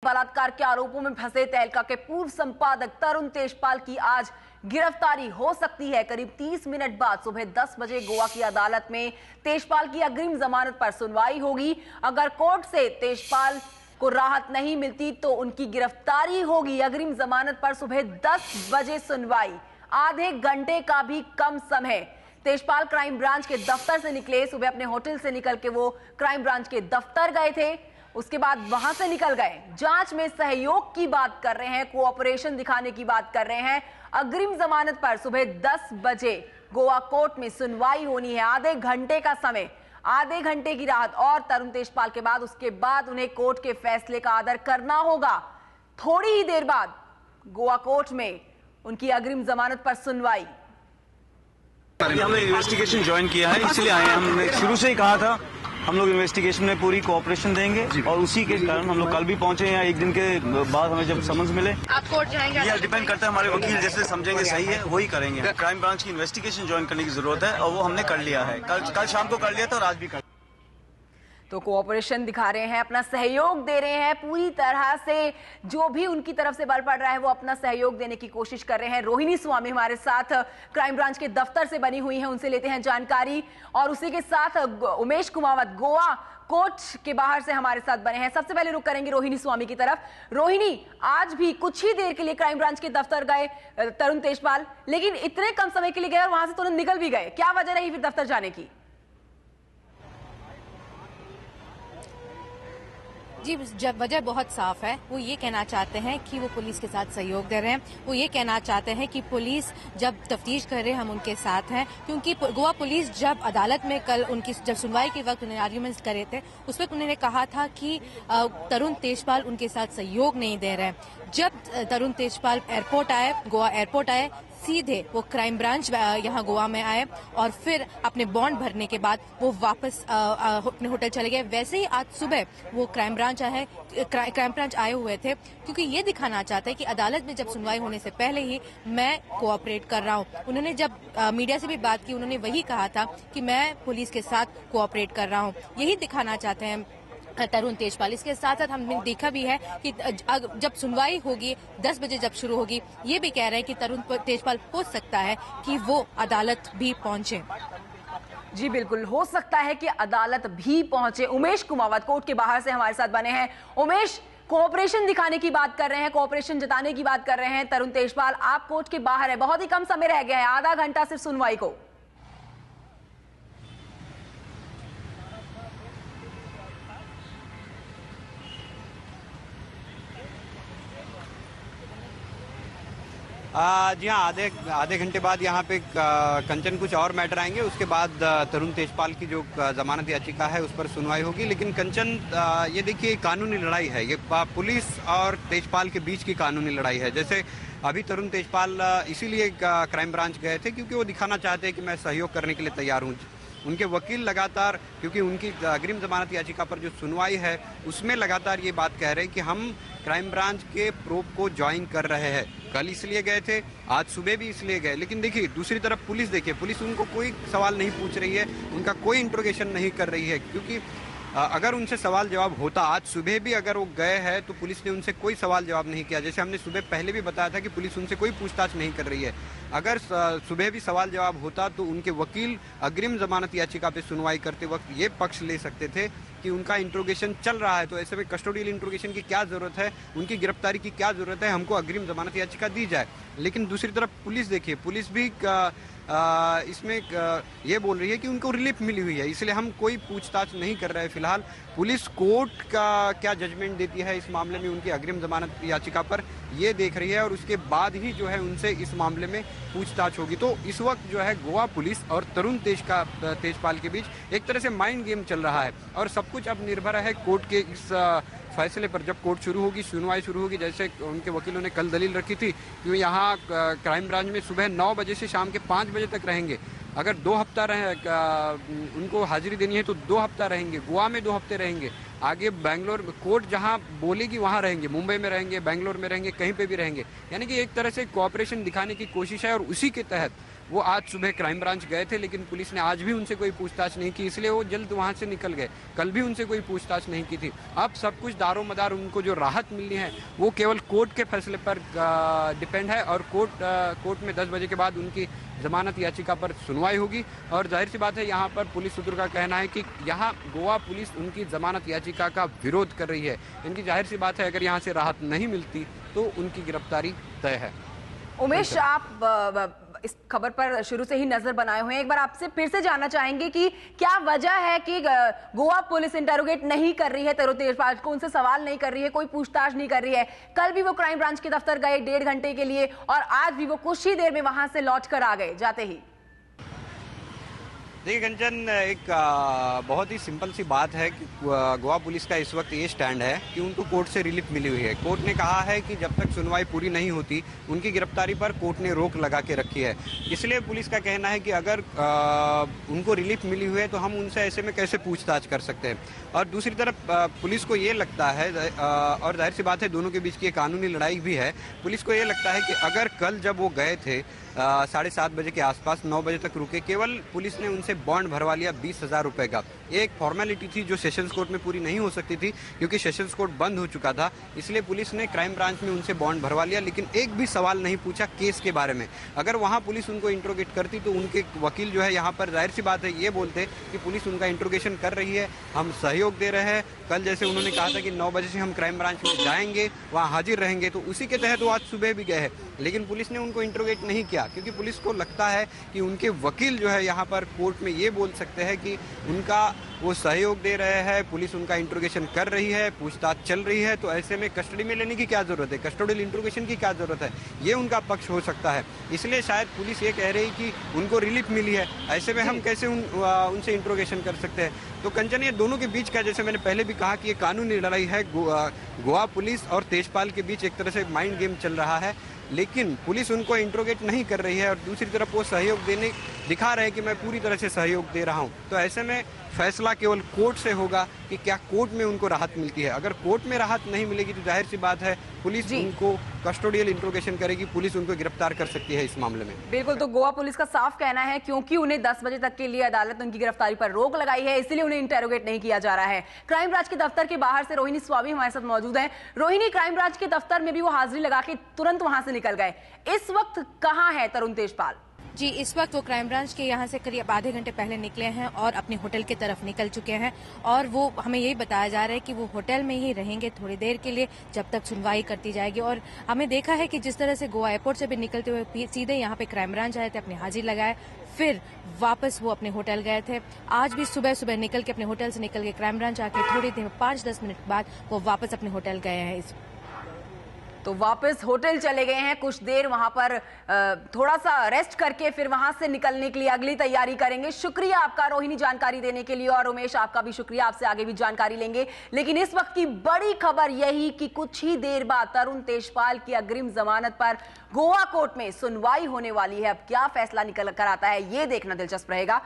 बलात्कार के आरोपों में फंसे तहलका के पूर्व संपादक तरुण तेजपाल की आज गिरफ्तारी हो सकती है। करीब 30 मिनट बाद सुबह 10 बजे गोवा की अदालत में तेजपाल की अग्रिम जमानत पर सुनवाई होगी। अगर कोर्ट से तेजपाल को राहत नहीं मिलती तो उनकी गिरफ्तारी होगी। अग्रिम जमानत पर सुबह 10 बजे सुनवाई, आधे घंटे का भी कम समय। तेजपाल क्राइम ब्रांच के दफ्तर से निकले, सुबह अपने होटल से निकल के वो क्राइम ब्रांच के दफ्तर गए थे, उसके बाद वहां से निकल गए। जांच में सहयोग की बात कर रहे हैं, कोऑपरेशन दिखाने की बात कर रहे हैं। अग्रिम जमानत पर सुबह 10 बजे गोवा कोर्ट में सुनवाई होनी है। आधे घंटे का समय, आधे घंटे की राहत और तरुण तेजपाल के बाद उसके बाद उन्हें कोर्ट के फैसले का आदर करना होगा। थोड़ी ही देर बाद गोवा कोर्ट में उनकी अग्रिम जमानत पर सुनवाई। हमने इन्वेस्टिगेशन ज्वाइन किया है, इसलिए आए हैं। हमने शुरू से ही कहा था हम लोग इन्वेस्टिगेशन में पूरी कोऑपरेशन देंगे और उसी के कारण हम लोग कल भी पहुंचे हैं। एक दिन के बाद हमें जब समझ मिले। आप कोर्ट जाएंगे? यह डिपेंड करता है, हमारे वकील जैसे समझेंगे सही है वही करेंगे। क्राइम ब्रांच की इन्वेस्टिगेशन ज्वाइन करने की जरूरत है और वो हमने कर लिया है। कल शाम को कर लिया था और आज भी कर। तो कोऑपरेशन दिखा रहे हैं, अपना सहयोग दे रहे हैं पूरी तरह से। जो भी उनकी तरफ से बल पड़ रहा है वो अपना सहयोग देने की कोशिश कर रहे हैं। रोहिणी स्वामी हमारे साथ क्राइम ब्रांच के दफ्तर से बनी हुई हैं, उनसे लेते हैं जानकारी। और उसी के साथ उमेश कुमावत गोवा कोर्ट के बाहर से हमारे साथ बने हैं। सबसे पहले रुक करेंगे रोहिणी स्वामी की तरफ। रोहिणी, आज भी कुछ ही देर के लिए क्राइम ब्रांच के दफ्तर गए तरुण तेजपाल, लेकिन इतने कम समय के लिए गए और वहां से तुरंत निकल भी गए, क्या वजह रही फिर दफ्तर जाने की? जी, जब वजह बहुत साफ है। वो ये कहना चाहते हैं कि वो पुलिस के साथ सहयोग दे रहे हैं। वो ये कहना चाहते हैं कि पुलिस जब तफ्तीश कर रहे हैं हम उनके साथ हैं, क्योंकि गोवा पुलिस जब अदालत में कल उनकी जब सुनवाई के वक्त उन्हें आर्ग्यूमेंट्स करे थे, उस वक्त उन्होंने कहा था कि तरुण तेजपाल उनके साथ सहयोग नहीं दे रहे हैं। जब तरुण तेजपाल एयरपोर्ट आए, गोवा एयरपोर्ट आए, सीधे वो क्राइम ब्रांच यहाँ गोवा में आए और फिर अपने बॉन्ड भरने के बाद वो वापस अपने होटल चले गए। वैसे ही आज सुबह वो क्राइम ब्रांच आए हुए थे, क्योंकि ये दिखाना चाहते हैं कि अदालत में जब सुनवाई होने से पहले ही मैं कोऑपरेट कर रहा हूँ। उन्होंने जब मीडिया से भी बात की, उन्होंने वही कहा था कि मैं पुलिस के साथ कोऑपरेट कर रहा हूँ। यही दिखाना चाहते हैं तरुण तेजपाल। इसके साथ साथ हमने देखा भी है कि जब सुनवाई होगी 10 बजे जब शुरू होगी, ये भी कह रहे हैं कि तरुण तेजपाल हो सकता है कि वो अदालत भी पहुंचे। जी बिल्कुल, हो सकता है कि अदालत भी पहुंचे। उमेश कुमावत कोर्ट के बाहर से हमारे साथ बने हैं। उमेश, कोऑपरेशन दिखाने की बात कर रहे हैं, कोऑपरेशन जताने की बात कर रहे हैं तरुण तेजपाल। आप कोर्ट के बाहर है, बहुत ही कम समय रह गया है, आधा घंटा सिर्फ सुनवाई को। जी हाँ, आधे घंटे बाद यहाँ पे कंचन कुछ और मैटर आएंगे। उसके बाद तरुण तेजपाल की जो जमानत याचिका है उस पर सुनवाई होगी। लेकिन कंचन, ये देखिए कानूनी लड़ाई है, ये पुलिस और तेजपाल के बीच की कानूनी लड़ाई है। जैसे अभी तरुण तेजपाल इसीलिए क्राइम ब्रांच गए थे क्योंकि वो दिखाना चाहते हैं कि मैं सहयोग करने के लिए तैयार हूँ। उनके वकील लगातार, क्योंकि उनकी अग्रिम जमानत याचिका पर जो सुनवाई है उसमें लगातार ये बात कह रहे हैं कि हम क्राइम ब्रांच के प्रोब को ज्वाइन कर रहे हैं। कल इसलिए गए थे, आज सुबह भी इसलिए गए। लेकिन देखिए दूसरी तरफ पुलिस, देखिए पुलिस उनको कोई सवाल नहीं पूछ रही है, उनका कोई इंट्रोगेशन नहीं कर रही है। क्योंकि अगर उनसे सवाल जवाब होता, आज सुबह भी अगर वो गए हैं तो पुलिस ने उनसे कोई सवाल जवाब नहीं किया। जैसे हमने सुबह पहले भी बताया था कि पुलिस उनसे कोई पूछताछ नहीं कर रही है। अगर सुबह भी सवाल जवाब होता तो उनके वकील अग्रिम जमानत याचिका पे सुनवाई करते वक्त ये पक्ष ले सकते थे कि उनका इंट्रोगेशन चल रहा है, तो ऐसे में कस्टोडियल इंट्रोगेशन की क्या जरूरत है, उनकी गिरफ्तारी की क्या जरूरत है, हमको अग्रिम जमानत याचिका दी जाए। लेकिन दूसरी तरफ पुलिस, देखिए पुलिस भी इसमें ये बोल रही है कि उनको रिलीफ मिली हुई है, इसलिए हम कोई पूछताछ नहीं कर रहे हैं। फिलहाल पुलिस कोर्ट का क्या जजमेंट देती है इस मामले में उनकी अग्रिम जमानत याचिका पर, ये देख रही है और उसके बाद ही जो है उनसे इस मामले में पूछताछ होगी। तो इस वक्त जो है गोवा पुलिस और तरुण तेजपाल के बीच एक तरह से माइंड गेम चल रहा है और सब कुछ अब निर्भर है कोर्ट के इस फैसले पर। जब कोर्ट शुरू होगी, सुनवाई शुरू होगी, जैसे उनके वकीलों ने कल दलील रखी थी कि यहाँ क्राइम ब्रांच में सुबह 9 बजे से शाम के 5 बजे तक रहेंगे। अगर 2 हफ्ता उनको हाजिरी देनी है तो 2 हफ्ता रहेंगे, गोवा में 2 हफ्ते रहेंगे, आगे बैंगलोर कोर्ट जहां बोलेगी वहां रहेंगे, मुंबई में रहेंगे, बैंगलोर में रहेंगे, कहीं पे भी रहेंगे। यानी कि एक तरह से कोऑपरेशन दिखाने की कोशिश है और उसी के तहत वो आज सुबह क्राइम ब्रांच गए थे, लेकिन पुलिस ने आज भी उनसे कोई पूछताछ नहीं की, इसलिए वो जल्द वहाँ से निकल गए। कल भी उनसे कोई पूछताछ नहीं की थी। अब सब कुछ दारोमदार उनको जो राहत मिलनी है वो केवल कोर्ट के फैसले पर डिपेंड है, और कोर्ट में 10 बजे के बाद उनकी जमानत याचिका पर सुनवाई होगी। और जाहिर सी बात है, यहाँ पर पुलिस सूत्रों का कहना है कि यहाँ गोवा पुलिस उनकी जमानत याचिका का विरोध कर रही है। इनकी जाहिर सी बात है, अगर यहाँ से राहत नहीं मिलती तो उनकी गिरफ्तारी तय है। उमेश, आप इस खबर पर शुरू से ही नजर बनाए हुए हैं। एक बार आपसे फिर से जानना चाहेंगे कि क्या वजह है कि गोवा पुलिस इंटरोगेट नहीं कर रही है तरुण तेजपाल को, उनसे सवाल नहीं कर रही है, कोई पूछताछ नहीं कर रही है। कल भी वो क्राइम ब्रांच के दफ्तर गए 1.5 घंटे के लिए, और आज भी वो कुछ ही देर में वहां से लौट कर आ गए जाते ही। देखिए कंचन, एक बहुत ही सिंपल सी बात है कि गोवा पुलिस का इस वक्त ये स्टैंड है कि उनको कोर्ट से रिलीफ मिली हुई है। कोर्ट ने कहा है कि जब तक सुनवाई पूरी नहीं होती उनकी गिरफ्तारी पर कोर्ट ने रोक लगा के रखी है। इसलिए पुलिस का कहना है कि अगर उनको रिलीफ मिली हुई है तो हम उनसे ऐसे में कैसे पूछताछ कर सकते हैं। और दूसरी तरफ पुलिस को ये लगता है, और जाहिर सी बात है दोनों के बीच की कानूनी लड़ाई भी है, पुलिस को ये लगता है कि अगर कल जब वो गए थे 7:30 बजे के आसपास, 9 बजे तक रुके, केवल पुलिस ने उनसे बॉन्ड भरवा लिया 20,000 रुपए का। एक फॉर्मेलिटी थी जो सेशंस कोर्ट में पूरी नहीं हो सकती थी क्योंकि सेशंस कोर्ट बंद हो चुका था, इसलिए पुलिस ने क्राइम ब्रांच में उनसे बॉन्ड भरवा लिया, लेकिन एक भी सवाल नहीं पूछा केस के बारे में। अगर वहां पुलिस उनको इंट्रोगेट करती तो उनके वकील जो है यहाँ पर जाहिर सी बात है ये बोलते कि पुलिस उनका इंट्रोगेशन कर रही है, हम सहयोग दे रहे हैं। कल जैसे उन्होंने कहा था कि 9 बजे से हम क्राइम ब्रांच में जाएंगे, वहाँ हाजिर रहेंगे, तो उसी के तहत वो आज सुबह भी गए हैं, लेकिन पुलिस ने उनको इंट्रोगेट नहीं किया क्योंकि पुलिस को लगता है कि उनके वकील जो है यहाँ पर कोर्ट में ये बोल सकते हैं कि उनका वो सहयोग दे रहे हैं, पुलिस उनका इंट्रोगेशन कर रही है, पूछताछ चल रही है, तो ऐसे में कस्टडी में लेने की क्या जरूरत है, कस्टोडियल इंट्रोगेशन की क्या जरूरत है, ये उनका पक्ष हो सकता है। इसलिए शायद पुलिस ये कह रही कि उनको रिलीफ मिली है, ऐसे में हम कैसे उनसे इंट्रोगेशन कर सकते हैं। तो कंचन, ये दोनों के बीच का, जैसे मैंने पहले भी कहा कि ये कानूनी लड़ाई है। गोवा पुलिस और तेजपाल के बीच एक तरह से माइंड गेम चल रहा है, लेकिन पुलिस उनको इंट्रोगेट नहीं कर रही है और दूसरी तरफ वो सहयोग दिखा रहे हैं कि मैं पूरी तरह से सहयोग दे रहा हूं। तो ऐसे में फैसला केवल कोर्ट से होगा कि क्या कोर्ट में उनको राहत मिलती है। अगर कोर्ट में राहत नहीं मिलेगी तो जाहिर सी बात है पुलिस उनको कस्टोडियल इंट्रोगेशन करेगी, पुलिस उनको गिरफ्तार कर सकती है इस मामले में। बिल्कुल, तो गोवा पुलिस का साफ कहना है क्योंकि उन्हें 10 बजे तक के लिए अदालत ने उनकी गिरफ्तारी पर रोक लगाई है, इसलिए उन्हें इंटेरोगेट नहीं किया जा रहा है। क्राइम ब्रांच के दफ्तर के बाहर से रोहिणी स्वामी हमारे साथ मौजूद है। रोहिणी, क्राइम ब्रांच के दफ्तर में भी वो हाजिरी लगा के तुरंत वहां से निकल गए, इस वक्त कहां है तरुण तेजपाल? जी, इस वक्त वो क्राइम ब्रांच के यहाँ से करीब आधे घंटे पहले निकले हैं और अपने होटल की तरफ निकल चुके हैं, और वो हमें यही बताया जा रहा है कि वो होटल में ही रहेंगे थोड़ी देर के लिए जब तक सुनवाई करती जाएगी। और हमें देखा है कि जिस तरह से गोवा एयरपोर्ट से भी निकलते हुए सीधे यहाँ पे क्राइम ब्रांच आए थे, अपनी हाजिरी लगाए, फिर वापस वो अपने होटल गए थे। आज भी सुबह सुबह निकल के अपने होटल से निकल के क्राइम ब्रांच आके थोड़ी देर 5-10 मिनट बाद वो वापस अपने होटल गए हैं। तो वापस होटल चले गए हैं, कुछ देर वहां पर थोड़ा सा रेस्ट करके फिर वहां से निकलने के लिए अगली तैयारी करेंगे। शुक्रिया आपका रोहिणी जानकारी देने के लिए, और उमेश आपका भी शुक्रिया, आपसे आगे भी जानकारी लेंगे। लेकिन इस वक्त की बड़ी खबर यही कि कुछ ही देर बाद तरुण तेजपाल की अग्रिम जमानत पर गोवा कोर्ट में सुनवाई होने वाली है। अब क्या फैसला निकल कर आता है ये देखना दिलचस्प रहेगा।